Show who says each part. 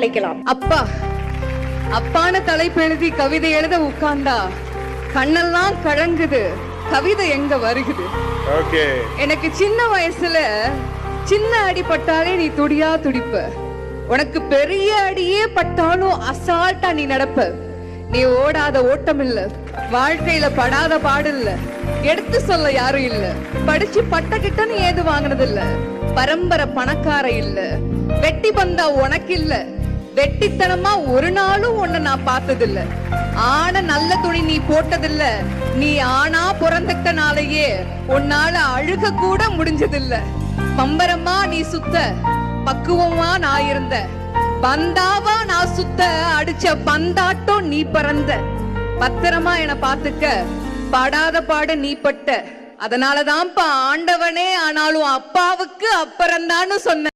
Speaker 1: அழைக்கலாம்.
Speaker 2: அப்பா அப்பான தலைப்பு எழுதி கவிதை எழுத உட்கார்ந்தா கண்ணெல்லாம் கழங்குது, கவிதை எங்க வருகுது. எனக்கு சின்ன வயசுல சின்ன அடி பட்டாலே நீ துடியா துடிப்ப, உனக்கு பெரிய அடியே பட்டாலும் அசால்ட்டா நீ நடப்ப. நீ ஓடாத ஓட்டம் இல்ல, வாழ்க்கையில படாத பாடு இல்ல, எடுத்து சொல்ல யாரும் இல்ல, படிச்சு பட்ட கிட்ட நீ ஏது வாங்கினது இல்ல, பரம்பரை பணக்கார இல்ல, வெட்டி பந்தா உனக்கு இல்ல, வெட்டித்தனமா ஒரு நாளும் உன்னை நான் பார்த்ததில்ல, ஆன நல்ல துணி நீ போட்டதில்ல, நீ ஆனா பிறந்துட்டனாலேயே உன்னால அழுக கூட முடிஞ்சதில்ல. பம்பரமா நீ சுத்த, பக்குவமா நான் இருந்த, பந்தாவா நான் சுத்த, அடிச்ச பந்தாட்டம் நீ பறந்த, பத்திரமா என பாத்துக்க, படாத பாடு நீ பட்ட, அதனாலதான்ப்பா ஆண்டவனே ஆனாலும் அப்பாவுக்கு அப்புறம்தான்னு சொன்ன.